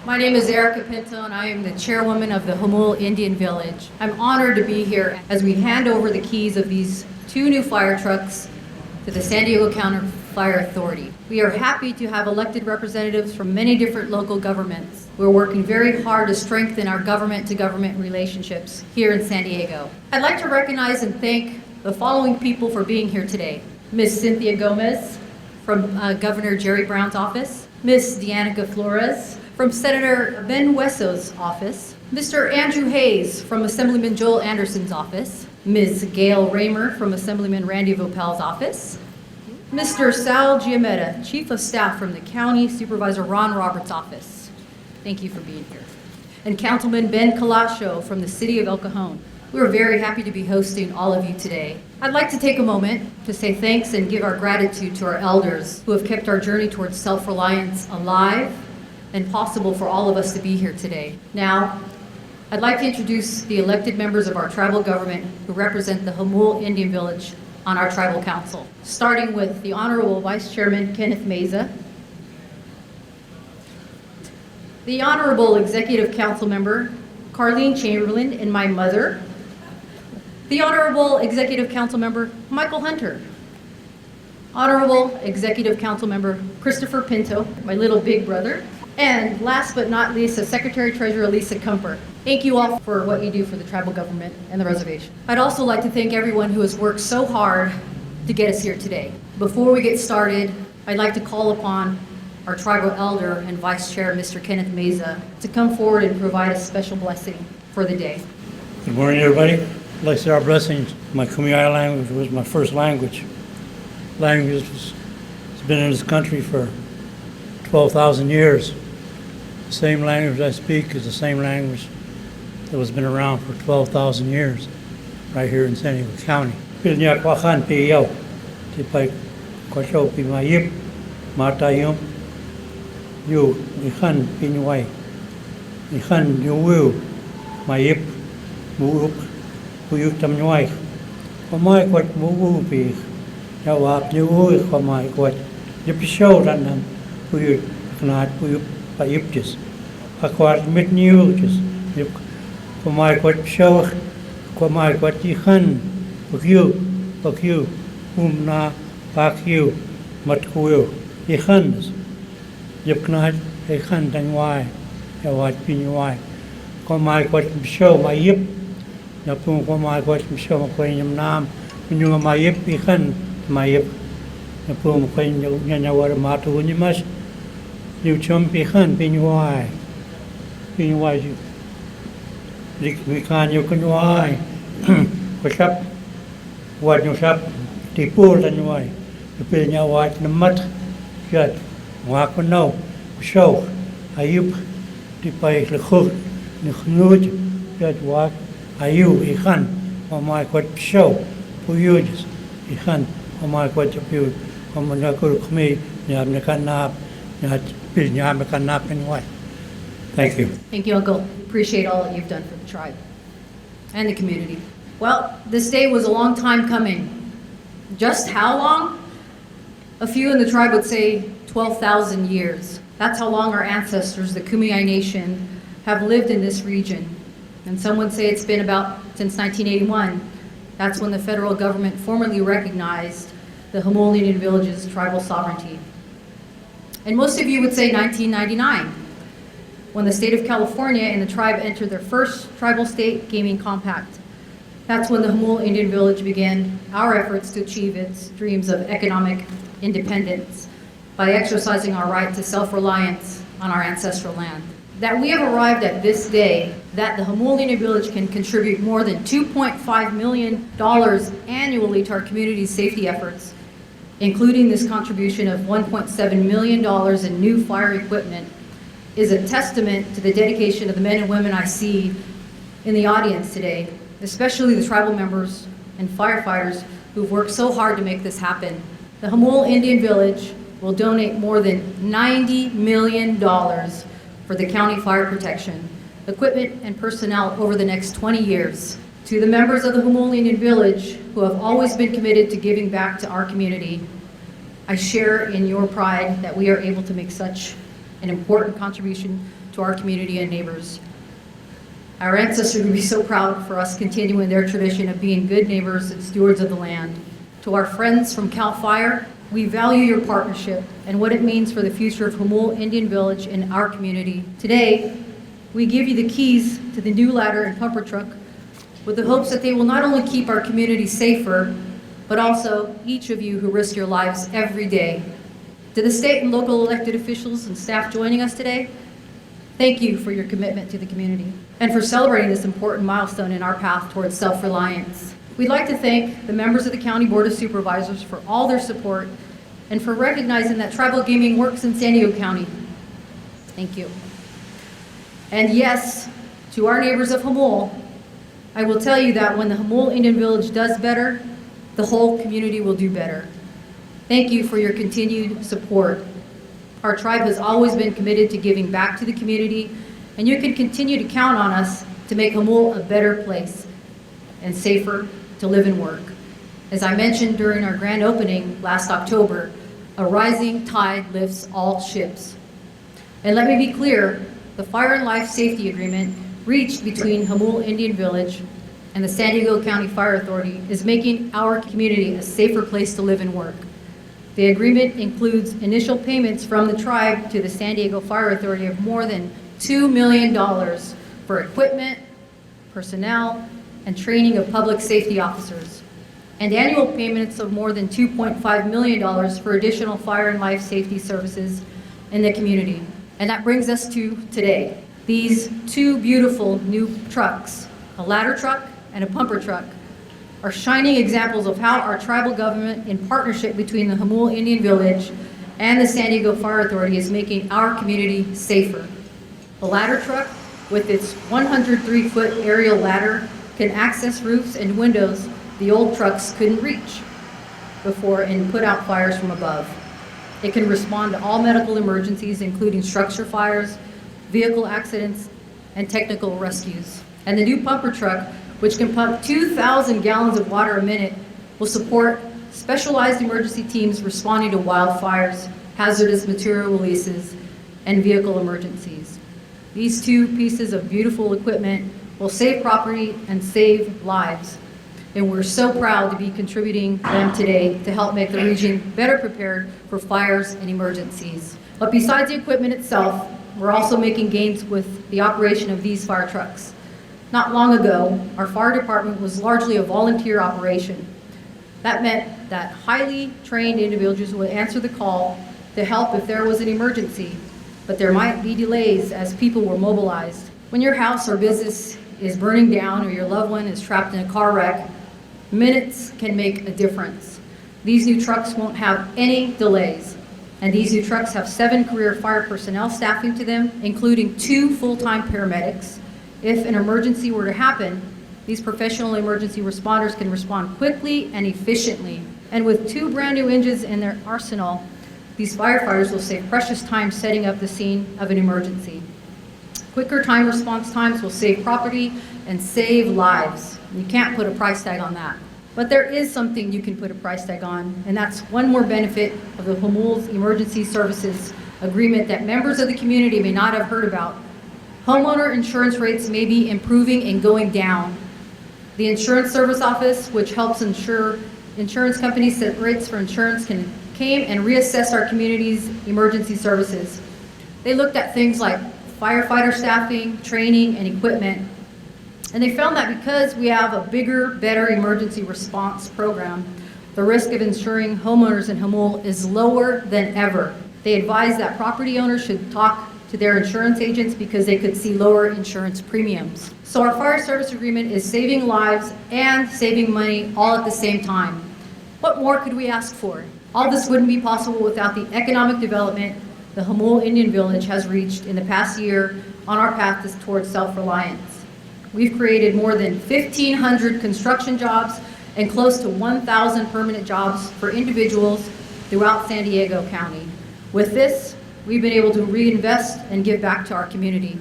My name is Erica Pinto, and I am the chairwoman of the Jamul Indian Village. I'm honored to be here as we hand over the keys of these 2 new fire trucks to the San Diego County Fire Authority. We are happy to have elected representatives from many different local governments. We're working very hard to strengthen our government-to-government relationships here in San Diego. I'd like to recognize and thank the following people for being here today. Ms. Cynthia Gomez from Governor Jerry Brown's office, Ms. Dianica Flores from Senator Ben Wesso's office, Mr. Andrew Hayes from Assemblyman Joel Anderson's office, Ms. Gail Raymer from Assemblyman Randy Vopel's office, Mr. Sal Giametta, Chief of Staff from the County Supervisor Ron Roberts' office. Thank you for being here. And Councilman Ben Colacho from the City of El Cajon. We are very happy to be hosting all of you today. I'd like to take a moment to say thanks and give our gratitude to our elders who have kept our journey towards self-reliance alive and possible for all of us to be here today. Now, I'd like to introduce the elected members of our tribal government who represent the Jamul Indian Village on our tribal council, starting with the Honorable Vice Chairman Kenneth Meza, the Honorable Executive Council Member Carlene Chamberlain and my mother, the Honorable Executive Council Member Michael Hunter, Honorable Executive Council Member Christopher Pinto, my little big brother, and last but not least, the Secretary-Treasurer Lisa Kumper. Thank you all for what you do for the tribal government and the reservation. I'd also like to thank everyone who has worked so hard to get us here today. Before we get started, I'd like to call upon our tribal elder and vice chair, Mr. Kenneth Meza, to come forward and provide a special blessing for the day. Good morning, everybody. I'd like to say our blessings. My Kumeyaay language was my first language. It's been in this country for 12,000 years. The same language I speak is the same language that has been around for 12,000 years right here in San Diego County. Pilnya kwakhan piyaw, tipay kwasyaw pimayip, matayom, yu ikhan pinyuay, ikhan yuwu, mayip, muuk, puyuk tamnyuay, kwamay kwat muwu pi, yawap yuwu kwamay kwat, yipisyaw ranam, puyuk knat puyuk payiptis, akwat mit niwtis, yip kwamay kwat pisyaw, kwamay kwat ikhan, pakyu, umna, pakyu, matkuyo, ikhanas, yip knat, ikhan tanyuay, yawat pinyuay, kwamay kwat pisyaw mayip, yapung kwamay kwat pisyaw makway nam, pinyunga mayip, ikhan mayip, yapung makway nyanyawar matu unimas, you chum pihan pinyuay, pinyuay, we can you can why, what's up, what you shop, tipul and why, the pinya white the mud, yet, walk no, show, ayup, the pay the hook, the hnuj, yet walk, ayu, ihan, or my quite show, puyuj, ihan, or my quite a pew, or Manakur me, Yamnakanap, Yat. Thank you. Thank you, Uncle. Appreciate all that you've done for the tribe and the community. Well, this day was a long time coming. Just how long? A few in the tribe would say 12,000 years. That's how long our ancestors, the Kumeyaay Nation, have lived in this region. And some would say it's been about since 1981. That's when the federal government formally recognized the Jamul Indian Village's tribal sovereignty. And most of you would say 1999, when the state of California and the tribe entered their first tribal state gaming compact. That's when the Jamul Indian Village began our efforts to achieve its dreams of economic independence by exercising our right to self-reliance on our ancestral land. That we have arrived at this day, that the Jamul Indian Village can contribute more than $2.5 million annually to our community's safety efforts, including this contribution of $1.7 million in new fire equipment, is a testament to the dedication of the men and women I see in the audience today, especially the tribal members and firefighters who've worked so hard to make this happen. The Jamul Indian Village will donate more than $90 million for the county fire protection, equipment, and personnel over the next 20 years. To the members of the Jamul Indian Village who have always been committed to giving back to our community, I share in your pride that we are able to make such an important contribution to our community and neighbors. Our ancestors would be so proud for us continuing their tradition of being good neighbors and stewards of the land. To our friends from CAL FIRE, we value your partnership and what it means for the future of Jamul Indian Village and our community. Today, we give you the keys to the new ladder and pumper truck with the hopes that they will not only keep our community safer, but also each of you who risk your lives every day. To the state and local elected officials and staff joining us today, thank you for your commitment to the community and for celebrating this important milestone in our path towards self-reliance. We'd like to thank the members of the County Board of Supervisors for all their support and for recognizing that tribal gaming works in San Diego County. Thank you. And yes, to our neighbors of Jamul, I will tell you that when the Jamul Indian Village does better, the whole community will do better. Thank you for your continued support. Our tribe has always been committed to giving back to the community, and you can continue to count on us to make Jamul a better place and safer to live and work. As I mentioned during our grand opening last October, a rising tide lifts all ships. And let me be clear, the Fire and Life Safety Agreement reached between Jamul Indian Village and the San Diego County Fire Authority is making our community a safer place to live and work. The agreement includes initial payments from the tribe to the San Diego Fire Authority of more than $2 million for equipment, personnel, and training of public safety officers, and annual payments of more than $2.5 million for additional fire and life safety services in the community. And that brings us to today. These two beautiful new trucks, a ladder truck and a pumper truck, are shining examples of how our tribal government, in partnership between the Jamul Indian Village and the San Diego Fire Authority, is making our community safer. The ladder truck, with its 103-foot aerial ladder, can access roofs and windows the old trucks couldn't reach before and put out fires from above. It can respond to all medical emergencies, including structure fires, vehicle accidents, and technical rescues. And the new pumper truck, which can pump 2,000 gallons of water a minute, will support specialized emergency teams responding to wildfires, hazardous material releases, and vehicle emergencies. These two pieces of beautiful equipment will save property and save lives. And we're so proud to be contributing them today to help make the region better prepared for fires and emergencies. But besides the equipment itself, we're also making gains with the operation of these fire trucks. Not long ago, our fire department was largely a volunteer operation. That meant that highly trained individuals would answer the call to help if there was an emergency, but there might be delays as people were mobilized. When your house or business is burning down or your loved one is trapped in a car wreck, minutes can make a difference. These new trucks won't have any delays, and these new trucks have 7 career fire personnel staffing to them, including 2 full-time paramedics. If an emergency were to happen, these professional emergency responders can respond quickly and efficiently. And with 2 brand new engines in their arsenal, these firefighters will save precious time setting up the scene of an emergency. Quicker time response times will save property and save lives. You can't put a price tag on that. But there is something you can put a price tag on, and that's one more benefit of the Jamul's Emergency Services Agreement that members of the community may not have heard about. Homeowner insurance rates may be improving and going down. The Insurance Service Office, which helps ensure insurance companies set rates for insurance, came and reassessed our community's emergency services. They looked at things like firefighter staffing, training, and equipment. And they found that because we have a bigger, better emergency response program, the risk of insuring homeowners in Jamul is lower than ever. They advised that property owners should talk to their insurance agents because they could see lower insurance premiums. So our fire service agreement is saving lives and saving money all at the same time. What more could we ask for? All this wouldn't be possible without the economic development the Jamul Indian Village has reached in the past year on our path towards self-reliance. We've created more than 1,500 construction jobs and close to 1,000 permanent jobs for individuals throughout San Diego County. With this, we've been able to reinvest and give back to our community.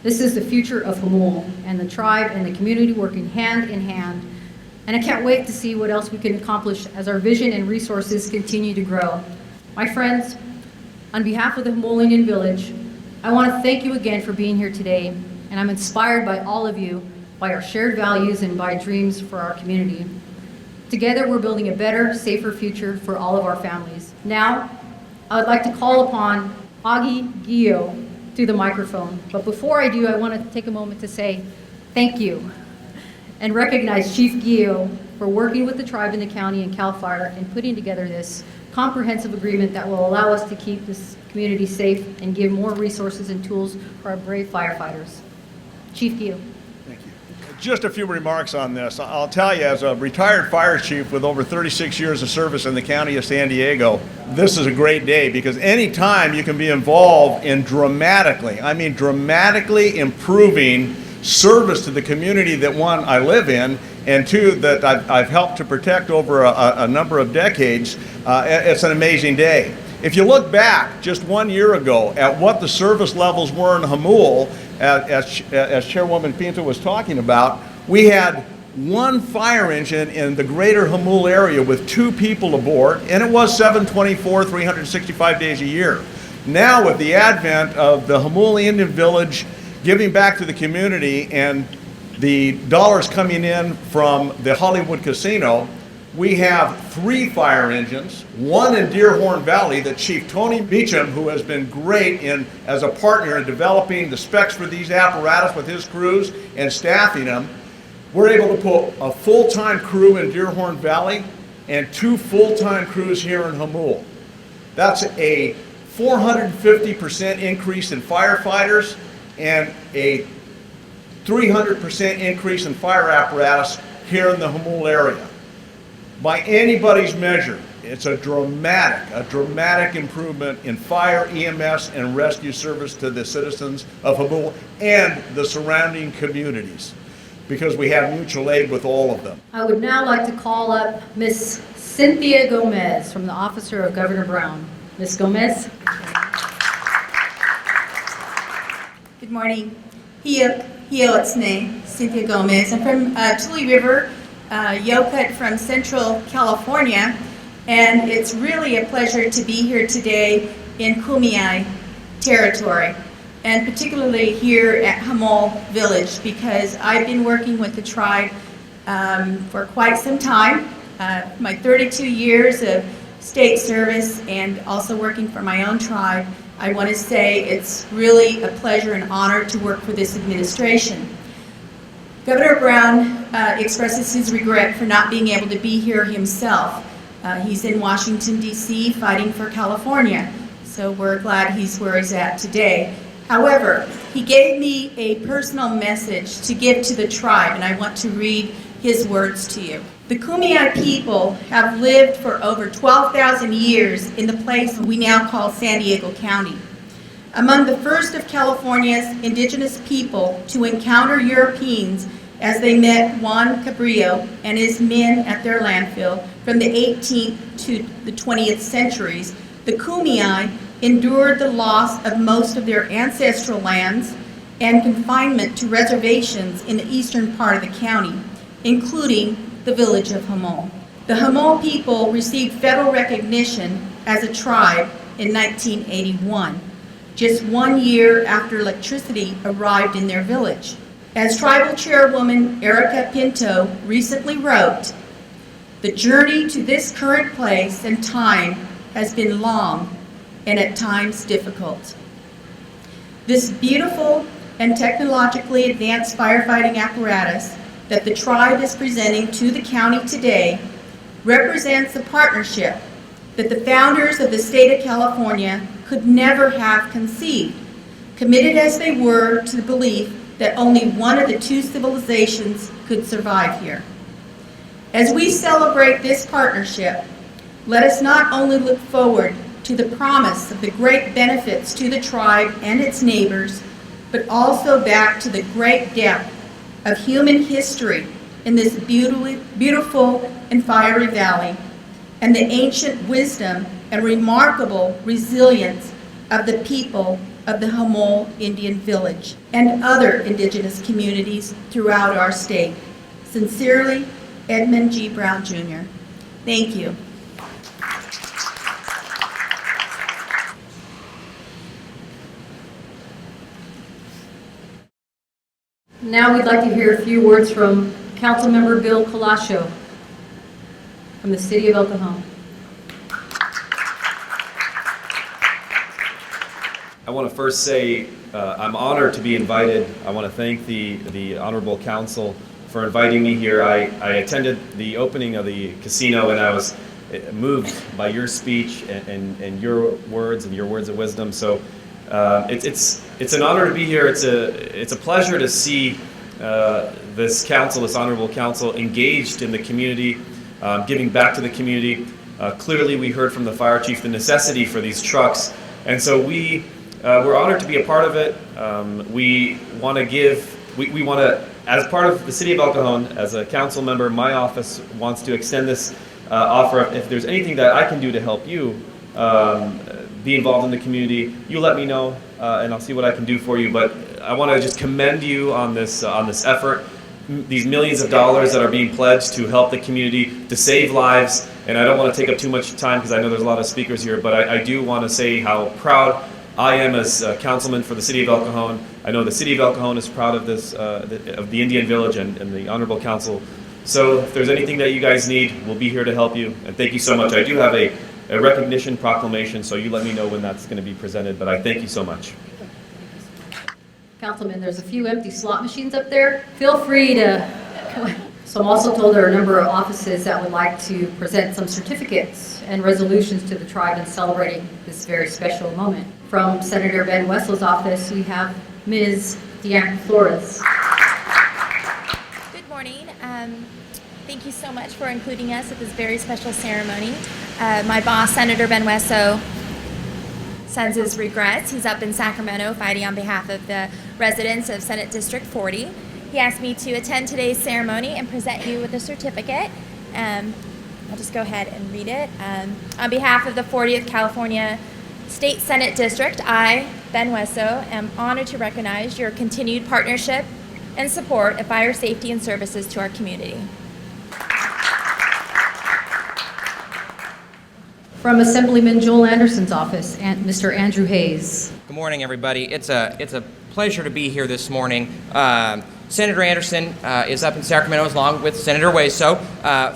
This is the future of Jamul and the tribe and the community working hand in hand. And I can't wait to see what else we can accomplish as our vision and resources continue to grow. My friends, on behalf of the Jamul Indian Village, I want to thank you again for being here today, and I'm inspired by all of you, by our shared values and by dreams for our community. Together, we're building a better, safer future for all of our families. Now, I would like to call upon Augie Gio to the microphone. But before I do, I want to take a moment to say thank you and recognize Chief Gio for working with the tribe in the county and CAL FIRE and putting together this comprehensive agreement that will allow us to keep this community safe and give more resources and tools for our brave firefighters. Chief Gio. Thank you. Just a few remarks on this. I'll tell you, as a retired fire chief with over 36 years of service in the county of San Diego, this is a great day because any time you can be involved in dramatically improving service to the community that, one, I live in, and two, that I've helped to protect over a number of decades, it's an amazing day. If you look back just 1 year ago at what the service levels were in Jamul, as Chairwoman Pinto was talking about, we had one fire engine in the greater Jamul area with 2 people aboard, and it was 7/24, 365 days a year. Now, with the advent of the Jamul Indian Village giving back to the community and the dollars coming in from the Hollywood Casino, we have 3 fire engines, one in Deerhorn Valley that Chief Tony Beecham, who has been great as a partner in developing the specs for these apparatus with his crews and staffing them. We're able to put a full-time crew in Deerhorn Valley and 2 full-time crews here in Jamul. That's a 450% increase in firefighters and a 300% increase in fire apparatus here in the Jamul area. By anybody's measure, it's a dramatic improvement in fire, EMS, and rescue service to the citizens of Jamul and the surrounding communities, because we have mutual aid with all of them. I would now like to call up Miss Cynthia Gomez from the Officer of Governor Brown. Ms. Gomez. Good morning. It's me, Cynthia Gomez. I'm from Tule River, Yokut from Central California, and it's really a pleasure to be here today in Kumeyaay territory, and particularly here at Jamul Village, because I've been working with the tribe for quite some time. My 32 years of state service and also working for my own tribe, I want to say it's really a pleasure and honor to work for this administration. Governor Brown expresses his regret for not being able to be here himself. He's in Washington, D.C. fighting for California, so we're glad he's where he's at today. However, he gave me a personal message to give to the tribe, and I want to read his words to you. The Kumeyaay people have lived for over 12,000 years in the place we now call San Diego County. Among the first of California's indigenous people to encounter Europeans as they met Juan Cabrillo and his men at their landfill from the 18th to the 20th centuries, the Kumeyaay endured the loss of most of their ancestral lands and confinement to reservations in the eastern part of the county, including the village of Jamul. The Jamul people received federal recognition as a tribe in 1981, just 1 year after electricity arrived in their village. As tribal chairwoman Erica Pinto recently wrote, "The journey to this current place and time has been long and at times difficult. This beautiful and technologically advanced firefighting apparatus that the tribe is presenting to the county today represents a partnership that the founders of the state of California could never have conceived, committed as they were to the belief that only one of the 2 civilizations could survive here. As we celebrate this partnership, let us not only look forward to the promise of the great benefits to the tribe and its neighbors, but also back to the great depth of human history in this beautiful and fiery valley, and the ancient wisdom and remarkable resilience of the people of the Jamul Indian Village and other indigenous communities throughout our state. Sincerely, Edmund G. Brown, Jr. Thank you. Now we'd like to hear a few words from Councilmember Bill Colascio from the City of El Cajon. I want to first say I'm honored to be invited. I want to thank the Honorable Council for inviting me here. I attended the opening of the casino and I was moved by your speech and your words of wisdom. So it's an honor to be here. It's a pleasure to see this council, this Honorable Council, engaged in the community, giving back to the community. Clearly, we heard from the fire chief the necessity for these trucks, and so we're honored to be a part of it. We want to give. We want to, as part of the City of El Cajon, as a council member, my office wants to extend this offer. If there's anything that I can do to help you be involved in the community, you let me know, and I'll see what I can do for you. But I want to just commend you on this effort. These millions of dollars that are being pledged to help the community, to save lives. And I don't want to take up too much time because I know there's a lot of speakers here, but I do want to say how proud I am as a councilman for the City of El Cajon. I know the City of El Cajon is proud of this, of the Indian Village and the Honorable Council. So if there's anything that you guys need, we'll be here to help you. And thank you so much. I do have a recognition proclamation, so you let me know when that's going to be presented, but I thank you so much. Councilman, there's a few empty slot machines up there. Feel free to. So I'm also told there are a number of offices that would like to present some certificates and resolutions to the tribe in celebrating this very special moment. From Senator Ben Wessels' office, we have Ms. Deanna Flores. Good morning. Thank you so much for including us at this very special ceremony. My boss, Senator Ben Wesso, sends his regrets. He's up in Sacramento fighting on behalf of the residents of Senate District 40. He asked me to attend today's ceremony and present you with a certificate. I'll just go ahead and read it. On behalf of the 40th California State Senate District, I, Ben Wesso, am honored to recognize your continued partnership and support of fire safety and services to our community. From Assemblyman Joel Anderson's office, and Mr. Andrew Hayes. Good morning, everybody. It's a pleasure to be here this morning. Senator Anderson is up in Sacramento along with Senator Wesso,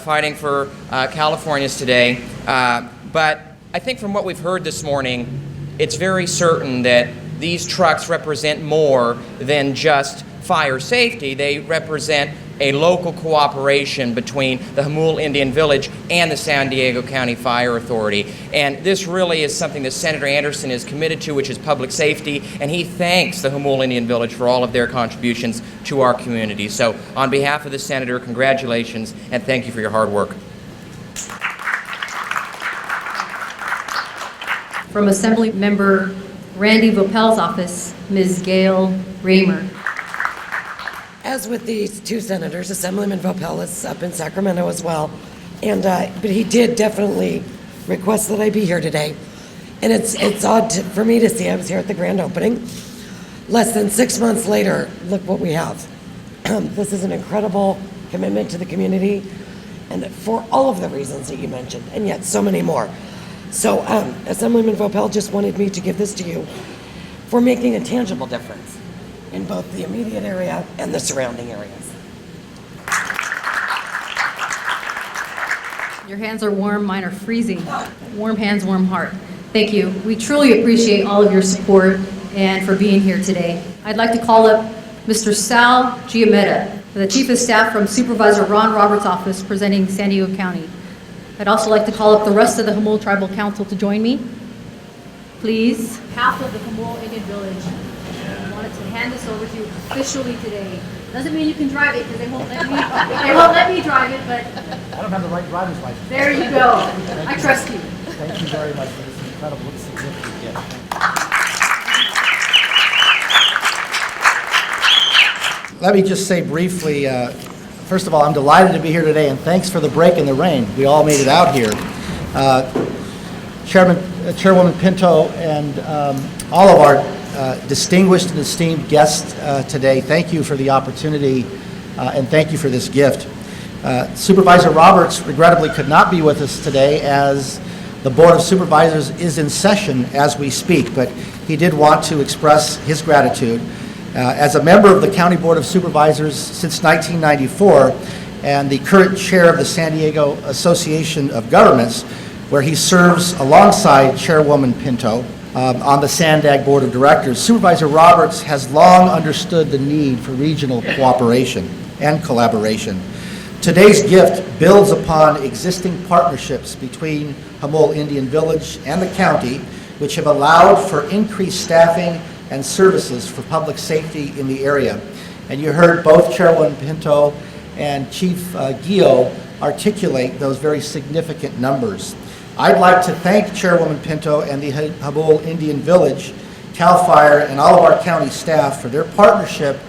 fighting for Californians today. But I think from what we've heard this morning, it's very certain that these trucks represent more than just fire safety. They represent a local cooperation between the Jamul Indian Village and the San Diego County Fire Authority. And this really is something that Senator Anderson is committed to, which is public safety, and he thanks the Jamul Indian Village for all of their contributions to our community. So on behalf of the Senator, congratulations, and thank you for your hard work. From Assembly Member Randy Vopel's office, Ms. Gail Raymer. As with these two senators, Assemblyman Vopel is up in Sacramento as well, and but he did definitely request that I be here today. And it's odd for me to see I was here at the grand opening. Less than 6 months later, look what we have. This is an incredible commitment to the community, and for all of the reasons that you mentioned, and yet so many more. So Assemblyman Vopel just wanted me to give this to you for making a tangible difference in both the immediate area and the surrounding areas. Your hands are warm, mine are freezing. Warm hands, warm heart. Thank you. We truly appreciate all of your support and for being here today. I'd like to call up Mr. Sal Giametta, the Chief of Staff from Supervisor Ron Roberts' office, presenting San Diego County. I'd also like to call up the rest of the Jamul Tribal Council to join me. Please. Half of the Jamul Indian Village wanted to hand this over to you officially today. Doesn't mean you can drive it because they won't let me drive it, but I don't have the right driver's license. there you go. I trust you. Thank you very much for this incredible, significant gift. Let me just say briefly, first of all, I'm delighted to be here today, and thanks for the break in the rain. We all made it out here. Chairwoman Pinto and all of our distinguished and esteemed guests today, thank you for the opportunity and thank you for this gift. Supervisor Roberts regrettably could not be with us today as the Board of Supervisors is in session as we speak, but he did want to express his gratitude As a member of the County Board of Supervisors since 1994 and the current chair of the San Diego Association of Governments, where he serves alongside Chairwoman Pinto on the SANDAG Board of Directors, Supervisor Roberts has long understood the need for regional cooperation and collaboration. Today's gift builds upon existing partnerships between Jamul Indian Village and the county, which have allowed for increased staffing and services for public safety in the area. And you heard both Chairwoman Pinto and Chief Guillo articulate those very significant numbers. I'd like to thank Chairwoman Pinto and the Jamul Indian Village, CAL FIRE, and all of our county staff for their partnership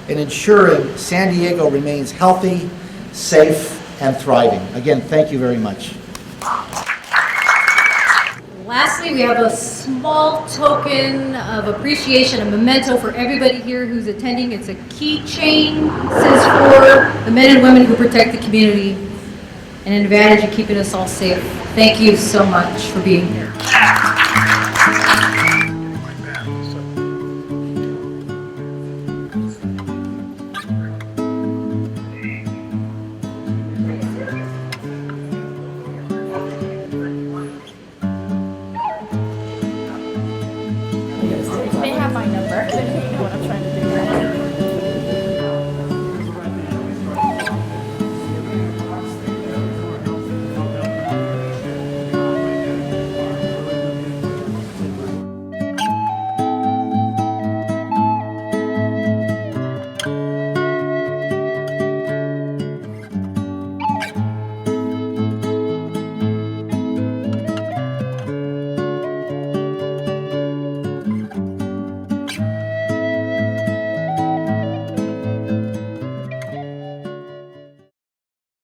in ensuring San Diego remains healthy, safe, and thriving. Again, thank you very much. Lastly, we have a small token of appreciation, a memento for everybody here who's attending. It's a keychain. It says for the men and women who protect the community, and an advantage of keeping us all safe. Thank you so much for being here. They have my number. What I'm trying to do.